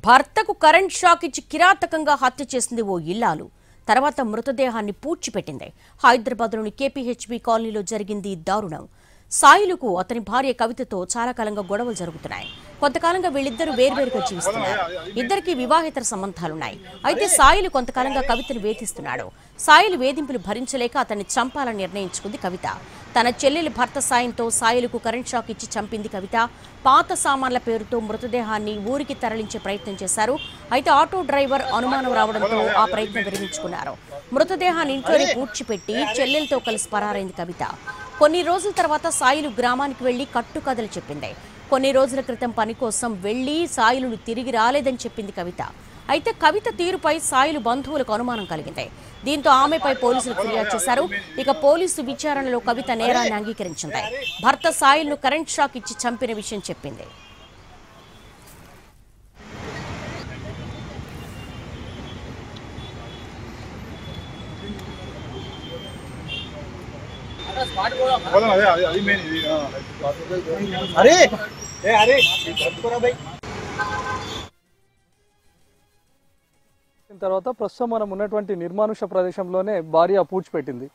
భర్తకు current shock ఇచ్చి కిరాతకంగా హత్య చేసింది ఓ ఇల్లాలు. తర్వాత మృతదేహాన్ని పూడ్చిపెట్టింది. హైదరాబాద్లోని కేపీహెచ్బీ కాలనీలో జరిగింది దారుణం. సాయిలుకు అతని భార్య కవితతో చాలా కాలంగా గొడవలు జరుగుతున్నాయి. కొంతకాలంగా వీళ్ళిద్దరూ వేర్వేరుగా జీవిస్తున్నారు. ఇద్దరికి వివాహేతర సంబంధాలున్నాయి. అయితే సాయిలు కొంతకాలంగా కవితను వేధిస్తున్నాడు. సాయిలు వేధింపులు భరించలేక అతన్ని చంపాలని నిర్ణయించుకుంది కవిత. తన చెల్లెలి భర్త సాయంతో సాయిలుకు కరెంట్ షాక్ ఇచ్చి చంపింది కవిత. పాత సామాన్ల పేరుతో మృతదేహాన్ని ఊరికి తరలించే ప్రయత్నం చేశారు. అయితే ఆటో డ్రైవర్ అనుమానం రావడంతో ఆ ప్రయత్నం విరమించుకున్నారు. మృతదేహాన్ని ఇంట్లోనే పూడ్చిపెట్టి చెల్లెలతో కలిసి పరారైంది కవిత. కొన్ని రోజుల తర్వాత సాయిలు గ్రామానికి వెళ్లి కట్టుకథలు చెప్పింది. కొన్ని రోజుల క్రితం పని కోసం వెళ్లి సాయిలు తిరిగి రాలేదని చెప్పింది కవిత. అయితే కవిత తీరుపై సాయిలు బంధువులకు అనుమానం కలిగింది. దీంతో ఆమెపై పోలీసులు ఫిర్యాదు చేశారు. ఇక పోలీసు విచారణలో కవిత నేరాన్ని అంగీకరించింది. భర్త సాయిల్ను కరెంట్ షాక్ ఇచ్చి చంపిన విషయం చెప్పింది. తర్వాత ప్రస్తుతం మనం ఉన్నటువంటి నిర్మానుష ప్రదేశంలోనే భార్య పూడ్చిపెట్టింది.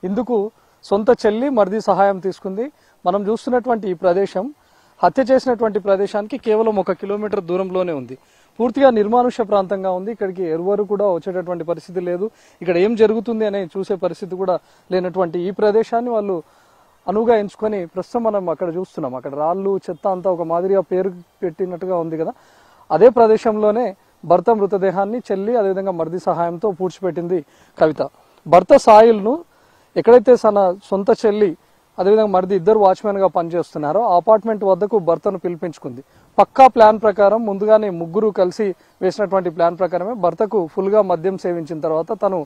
ఇందుకు సొంత చెల్లి మరిది సహాయం తీసుకుంది. మనం చూస్తున్నటువంటి ఈ ప్రదేశం హత్య చేసినటువంటి ప్రదేశానికి కేవలం 1 కిలోమీటర్ దూరంలోనే ఉంది. పూర్తిగా నిర్మానుష ప్రాంతంగా ఉంది. ఇక్కడికి ఎవరు కూడా వచ్చేటటువంటి పరిస్థితి లేదు. ఇక్కడ ఏం జరుగుతుంది అనే చూసే పరిస్థితి కూడా లేనటువంటి ఈ ప్రదేశాన్ని వాళ్ళు అనువుగా ఎంచుకొని ప్రస్తుతం మనం అక్కడ చూస్తున్నాం. అక్కడ రాళ్ళు చెత్త అంతా ఒక మాదిరిగా పేరు పెట్టినట్టుగా ఉంది కదా. అదే ప్రదేశంలోనే భర్త మృతదేహాన్ని చెల్లి అదేవిధంగా మరిది సహాయంతో పూడ్చిపెట్టింది కవిత. భర్త సాయిల్ను ఎక్కడైతే తన సొంత చెల్లి అదేవిధంగా మరిది ఇద్దరు వాచ్మెన్ గా పనిచేస్తున్నారో ఆ అపార్ట్మెంట్ వద్దకు భర్తను పిలిపించుకుంది. పక్కా ప్లాన్ ప్రకారం ముందుగానే ముగ్గురు కలిసి వేసినటువంటి ప్లాన్ ప్రకారమే భర్తకు ఫుల్ గా మద్యం సేవించిన తర్వాత తను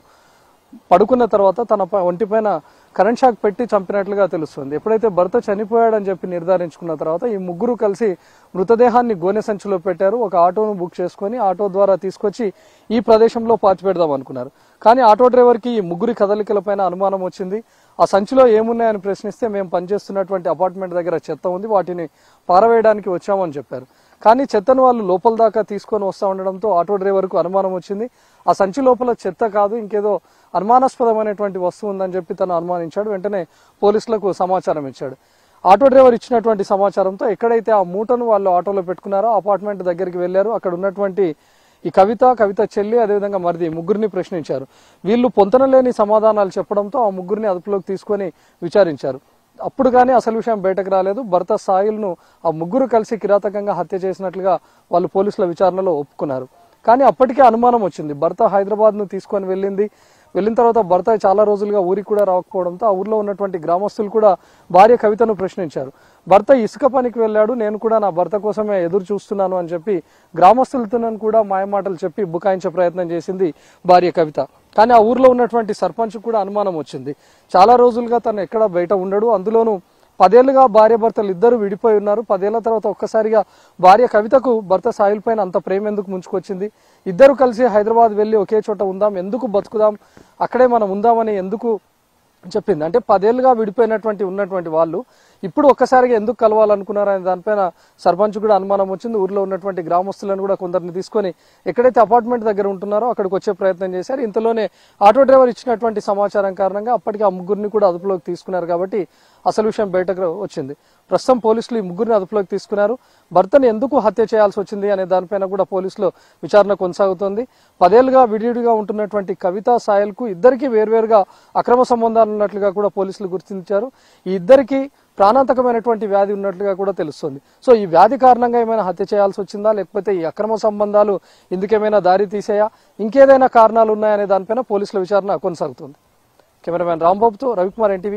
పడుకున్న తర్వాత తన ఒంటిపైన కరెంట్ షాక్ పెట్టి చంపినట్లుగా తెలుస్తుంది. ఎప్పుడైతే భర్త చనిపోయాడని చెప్పి నిర్ధారించుకున్న తర్వాత ఈ ముగ్గురు కలిసి మృతదేహాన్ని గోనె సంచిలో పెట్టారు. ఒక ఆటోను బుక్ చేసుకుని ఆటో ద్వారా తీసుకొచ్చి ఈ ప్రదేశంలో పాతిపెడదాం అనుకున్నారు. కానీ ఆటో డ్రైవర్కి ఈ ముగ్గురి కదలికలపైన అనుమానం వచ్చింది. ఆ సంచిలో ఏమున్నాయని ప్రశ్నిస్తే మేము పనిచేస్తున్నటువంటి అపార్ట్మెంట్ దగ్గర చెత్త ఉంది, వాటిని పారవేయడానికి వచ్చామని చెప్పారు. కానీ చెత్తను వాళ్ళు లోపల దాకా తీసుకొని వస్తూ ఉండడంతో ఆటో డ్రైవర్కు అనుమానం వచ్చింది. ఆ సంచి లోపల చెత్త కాదు ఇంకేదో అనుమానాస్పదమైనటువంటి వస్తువు ఉందని చెప్పి తను అనుమానించాడు. వెంటనే పోలీసులకు సమాచారం ఇచ్చాడు. ఆటో డ్రైవర్ ఇచ్చినటువంటి సమాచారంతో ఎక్కడైతే ఆ మూటను వాళ్ళు ఆటోలో పెట్టుకున్నారో అపార్ట్మెంట్ దగ్గరికి వెళ్లారు. అక్కడ ఉన్నటువంటి ఈ కవిత చెల్లి అదేవిధంగా మరిది ముగ్గురిని ప్రశ్నించారు. వీళ్ళు పొంతనలేని సమాధానాలు చెప్పడంతో ఆ ముగ్గురిని అదుపులోకి తీసుకొని విచారించారు. అప్పుడు కానీ అసలు విషయం బయటకు రాలేదు. భర్త సాయిల్ను ఆ ముగ్గురు కలిసి కిరాతకంగా హత్య చేసినట్లుగా వాళ్ళు పోలీసుల విచారణలో ఒప్పుకున్నారు. కానీ అప్పటికే అనుమానం వచ్చింది. భర్త హైదరాబాద్ ను తీసుకొని వెళ్ళిన తర్వాత భర్త చాలా రోజులుగా ఊరికి కూడా రాకపోవడంతో ఆ ఊర్లో ఉన్నటువంటి గ్రామస్తులు కూడా భార్య కవితను ప్రశ్నించారు. భర్త ఇసుక పనికి వెళ్ళాడు, నేను కూడా నా భర్త కోసమే ఎదురు చూస్తున్నాను అని చెప్పి గ్రామస్తులతో కూడా మాయమాటలు చెప్పి బుకాయించే ప్రయత్నం చేసింది భార్య కవిత. కానీ ఆ ఊర్లో ఉన్నటువంటి సర్పంచ్ కూడా అనుమానం వచ్చింది. చాలా రోజులుగా తను ఎక్కడ బయట ఉండడు, అందులోనూ 10 ఏళ్లుగా భార్య భర్తలు ఇద్దరు విడిపోయి ఉన్నారు. 10 ఏళ్ల తర్వాత ఒక్కసారిగా భార్య కవితకు భర్త సాయిల్ పైన అంత ప్రేమ ఎందుకు ముంచుకొచ్చింది? ఇద్దరు కలిసి హైదరాబాద్ వెళ్ళి ఒకే చోట ఉందాం, ఎందుకు బతుకుదాం, అక్కడే మనం ఉందామని ఎందుకు చెప్పింది? అంటే 10 ఏళ్లుగా ఉన్నటువంటి వాళ్ళు ఇప్పుడు ఒక్కసారిగా ఎందుకు కలవాలనుకున్నారనే దానిపైన సర్పంచ్ కూడా అనుమానం వచ్చింది. ఊర్లో ఉన్నటువంటి గ్రామస్తులను కూడా కొందరిని తీసుకొని ఎక్కడైతే అపార్ట్మెంట్ దగ్గర ఉంటున్నారో అక్కడికి వచ్చే ప్రయత్నం చేశారు. ఇంతలోనే ఆటో డ్రైవర్ ఇచ్చినటువంటి సమాచారం కారణంగా అప్పటికి ఆ ముగ్గురిని కూడా అదుపులోకి తీసుకున్నారు. కాబట్టి అసలు విషయం బయటకు వచ్చింది. ప్రస్తుతం పోలీసులు ఈ ముగ్గురిని అదుపులోకి తీసుకున్నారు. భర్తను ఎందుకు హత్య చేయాల్సి వచ్చింది అనే దానిపైన కూడా పోలీసులు విచారణ కొనసాగుతోంది. 10 ఏళ్లుగా విడివిడిగా ఉంటున్నటువంటి కవిత సాయిల్కు ఇద్దరికి వేర్వేరుగా అక్రమ సంబంధాలు ఉన్నట్లుగా కూడా పోలీసులు గుర్తించారు. ఈ ఇద్దరికి ప్రాణాంతకమైనటువంటి వ్యాధి ఉన్నట్లుగా కూడా తెలుస్తుంది. సో ఈ వ్యాధి కారణంగా ఏమైనా హత్య చేయాల్సి వచ్చిందా, లేకపోతే ఈ అక్రమ సంబంధాలు ఇందుకేమైనా దారి తీసాయా, ఇంకేదైనా కారణాలు ఉన్నాయనే దానిపైన పోలీసుల విచారణ కొనసాగుతుంది. కెమెరామెన్ రాంబాబుతో రవికుమార్, NTV.